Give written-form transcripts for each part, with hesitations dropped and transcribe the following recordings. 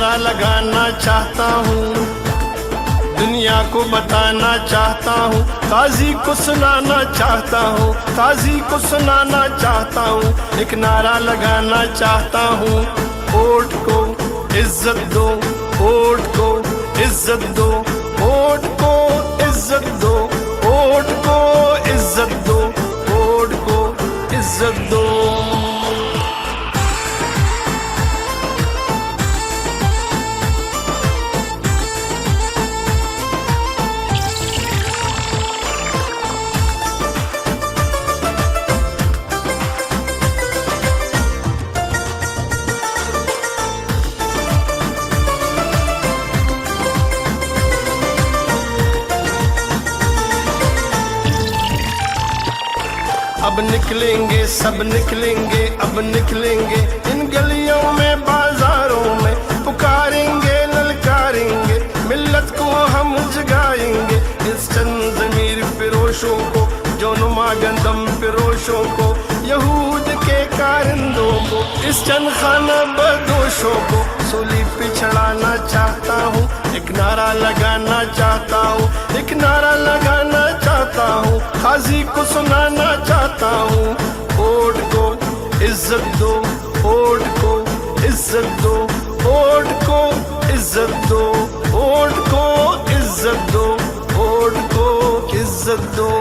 नारा लगाना चाहता हूँ, दुनिया को बताना चाहता हूँ, काजी को सुनाना चाहता हूँ, काजी को सुनाना चाहता हूँ, एक नारा लगाना चाहता हूँ। वोट को इज्जत दो, वोट को इज्जत दो, वोट को इज्जत दो, वोट को इज्जत दो, वोट को इज्जत दो। अब निकलेंगे सब निकलेंगे, अब निकलेंगे इन गलियों में बाजारों में, पुकारेंगे ललकारेंगे, मिल्लत को हम जगाएंगे। इस चंद ज़मीर फिरोशों को, जो नुमा गंदम फिरोशों को, यहूद के कारिंदों को, इस चंद खाना बदोशों को सूली पे चढ़ाना चाहता हूँ, एक नारा लगाना चाहता हूँ, एक नारा लगाना चाहता हूँ, काजी को सुनाना चाहता हूँ। वोट को इज्जत दो, वोट को इज्जत दो, वोट को इज्जत दो, वोट को इज्जत दो, वोट को इज्जत दो।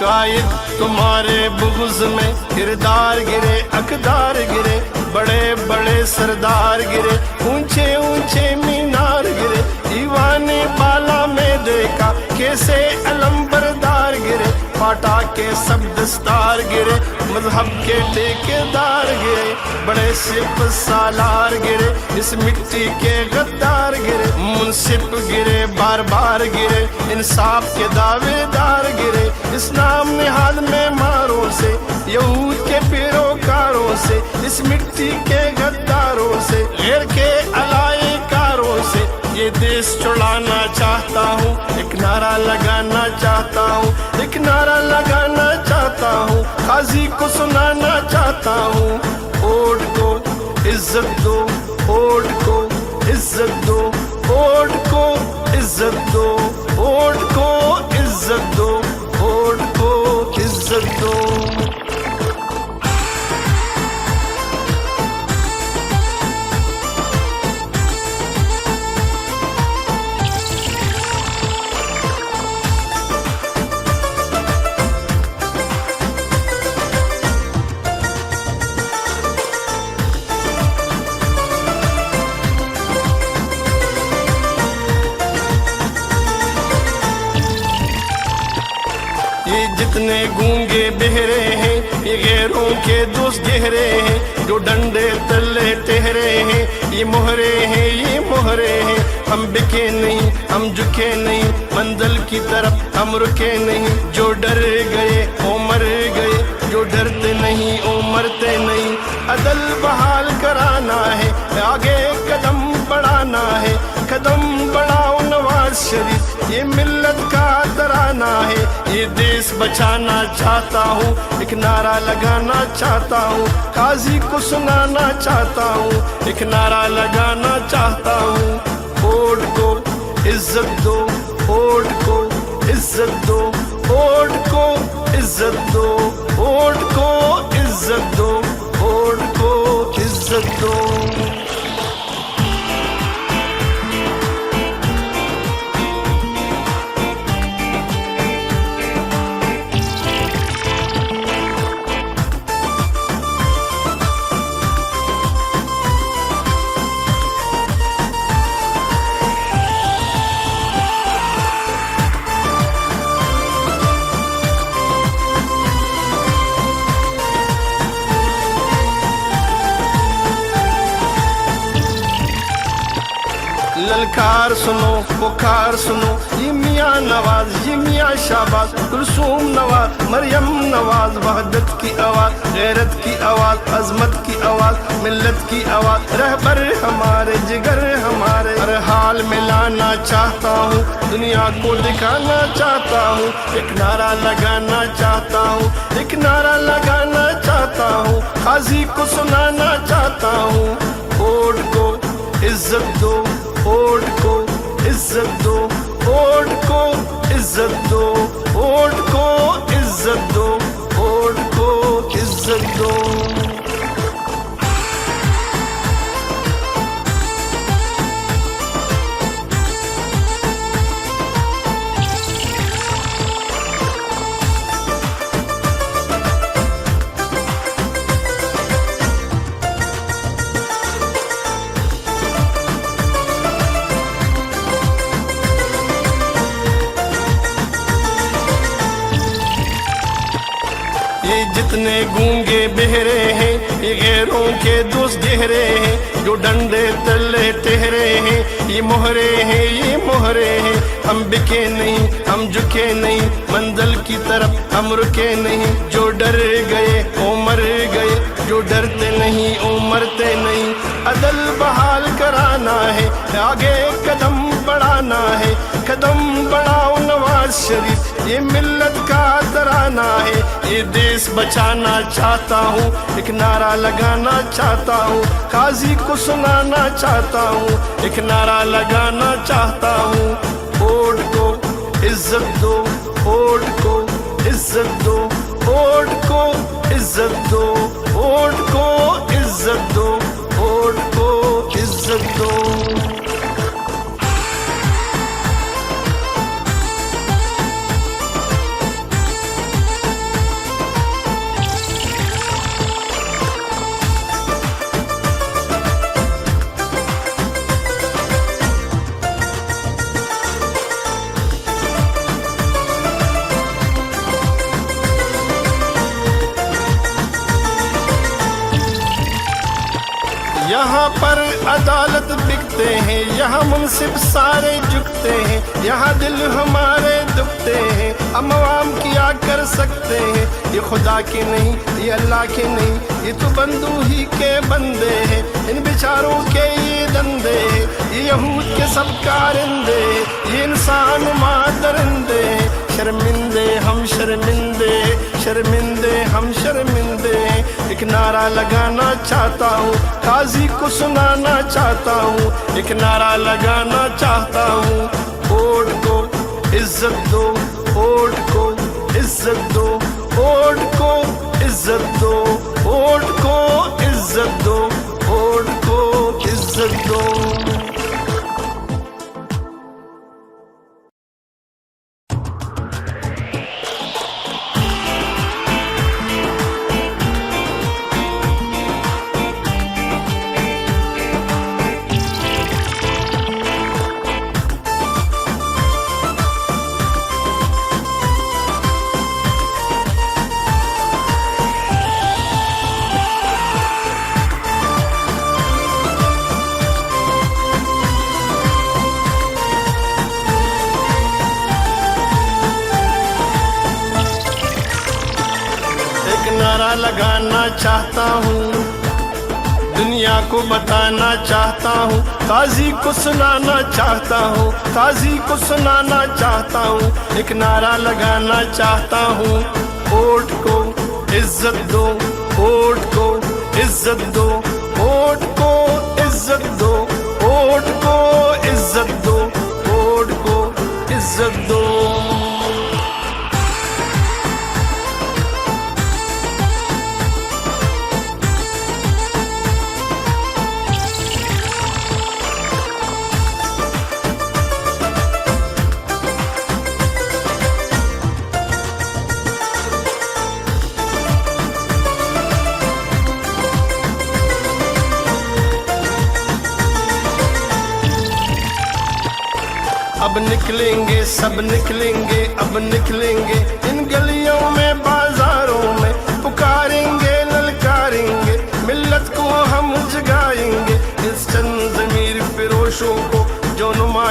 कायद तुम्हारे बुग़्ज़ में किरदार गिरे, अकदार गिरे, बड़े बड़े सरदार गिरे, ऊंचे ऊंचे मीनार गिरे, दीवाने बाला में देखा कैसे अलंबरदार गिरे, फाटा के सब दस्तार गिरे, मजहब के ठेकेदार गिरे, बड़े सिप सालार गिरे, इस मिट्टी के गद्दार गिरे, मुंसिफ गिरे, बार बार गिरे, इंसाफ के दावेदार गिरे, इस नाम निहाल में मारों से, यहूद के पैरोकारों से, इस मिट्टी के गद्दारों से, गैर के अलायकारों से ये देश छुड़ाना चाहता हूँ, एक नारा लगाना चाहता हूँ, एक नारा लगाना चाहता हूँ, काजी को सुनाना चाहता हूँ। वोट को इज्जत दो, वोट को इज्जत दो, वोट को इज्जत दो, वोट को इज्जत दो, वोट को इज्जत दो। ये जितने गूंगे बहरे हैं, ये गैरों के दोस्त गहरे हैं, जो डंडे तले ठहरे हैं, ये मोहरे हैं, ये मोहरे हैं, हम बिके नहीं, हम झुके नहीं, मंजिल की तरफ हम रुके नहीं, जो डर गए वो मर गए, जो डरते नहीं वो मरते नहीं। अदल बहाल कराना है, आगे कदम बढ़ाना है, कदम बढ़ाओ नवाज शरीफ, ये मिल्लत का तराना है, ये देश बचाना चाहता हूँ, एक नारा लगाना चाहता हूँ, काजी को सुनाना चाहता हूँ, एक नारा लगाना चाहता हूँ। वोट को इज्जत दो, वोट को इज्जत दो, वोट को इज्जत दो, वोट को इज्जत दो, वोट को इज्जत दो। पुकार सुनो, ये मियाँ नवाज, ये मियाँ शाहबाज, कुलसूम नवाज, मरियम नवाज, वहदत की आवाज़, गैरत की आवाज़, अजमत की आवाज़, मिल्लत की आवाज़, रहबर हमारे, जिगर हमारे, हर हाल में लाना चाहता हूँ, दुनिया को दिखाना चाहता हूँ, एक नारा लगाना चाहता हूँ, एक नारा लगाना चाहता हूँ, काजी को सुनाना चाहता हूँ। वोट को इज्जत दो, वोट को इज्जत दो, वोट को इज्जत दो, वोट को इज्जत दो, वोट को इज्जत दो। ये जितने गूंगे बहरे हैं, ये गैरों के दोस्त गहरे हैं, जो डंडे तले ठहरे हैं, ये मोहरे हैं, ये मोहरे हैं। हम बिके नहीं, हम झुके नहीं, मंजिल की तरफ हम रुके नहीं। जो डर गए वो मर गए, जो डरते नहीं वो मरते नहीं। अदल बहाल कराना है, आगे कदम बढ़ाना है, कदम बढ़ाओ नवाज शरीफ, ये मिल्लत का तराना है। ये देश बचाना चाहता हूँ, एक नारा लगाना चाहता हूँ, काजी को सुनाना चाहता हूँ, एक नारा लगाना चाहता हूँ। वोट को इज्जत दो, वोट को इज्जत दो, वोट को इज्जत दो, वोट को इज्जत दो, वोट को इज्जत दो। यहाँ पर अदालत बिकते हैं, यहाँ मुंसिफ सारे झुकते हैं, यहाँ दिल हमारे दुखते हैं। हम आवाम क्या कर सकते हैं, ये खुदा के नहीं, ये अल्लाह के नहीं, ये तो बंदू ही के बंदे हैं। इन बेचारों के ये धंधे हैं, ये यहूद के सब कारिंदे, ये इंसान मादरिंदे। शर्मिंदे हम शर्मिंदे, शर्मिंदे हम शर्मिंदे। एक नारा लगाना चाहता हूँ, काजी को सुनाना चाहता हूँ, एक नारा लगाना चाहता हूँ। वोट को इज्जत दो, वोट को इज्जत दो, वोट को इज्जत दो, वोट को इज्जत दो, वोट को इज्जत दो। नारा लगाना चाहता हूँ, दुनिया को बताना चाहता हूँ, काजी को सुनाना चाहता हूँ, काजी को सुनाना चाहता हूँ, एक नारा लगाना चाहता हूँ। वोट को इज्जत दो, वोट को इज्जत दो, वोट को इज्जत दो, वोट को इज्जत दो, वोट को इज्जत दो। अब निकलेंगे सब निकलेंगे, अब निकलेंगे इन गलियों में बाजारों में, पुकारेंगे ललकारेंगे, मिल्लत को हम जगाएंगे। इस चंद ज़मीर फिरोशों को जो नुमा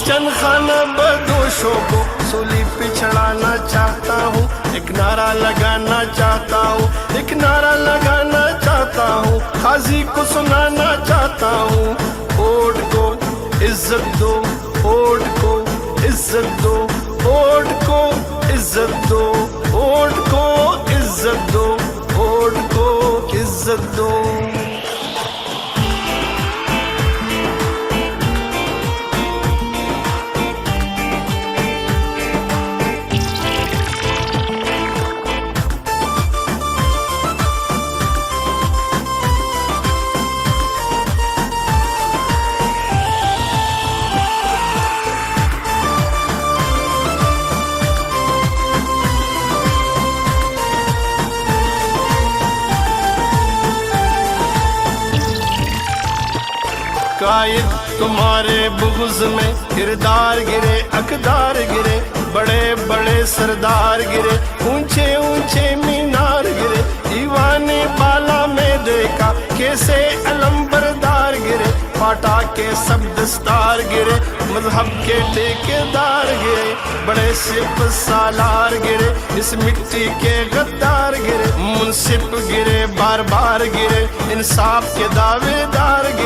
चंद खाना बदोशों को सूली पे चढ़ाना चाहता हूँ, एक नारा लगाना चाहता हूँ, एक नारा लगाना चाहता हूँ, काजी को सुनाना चाहता हूँ। वोट को इज्जत दो, वोट को इज्जत दो, वोट को इज्जत दो, वोट को इज्जत दो, वोट को इज्जत दो। कायद तुम्हारे बुग़्ज़ में किरदार गिरे, अकदार गिरे, बड़े बड़े सरदार गिरे, ऊंचे ऊंचे मीनार गिरे, दीवाने बाला में देखा कैसे अलंबरदार गिरे, पाटा के सब दस्तार गिरे, मजहब के ठेकेदार गिरे, बड़े सिप सालार गिरे, इस मिट्टी के गद्दार गिरे, मुंसिफ गिरे, बार बार गिरे, इंसाफ के दावेदार गिरे,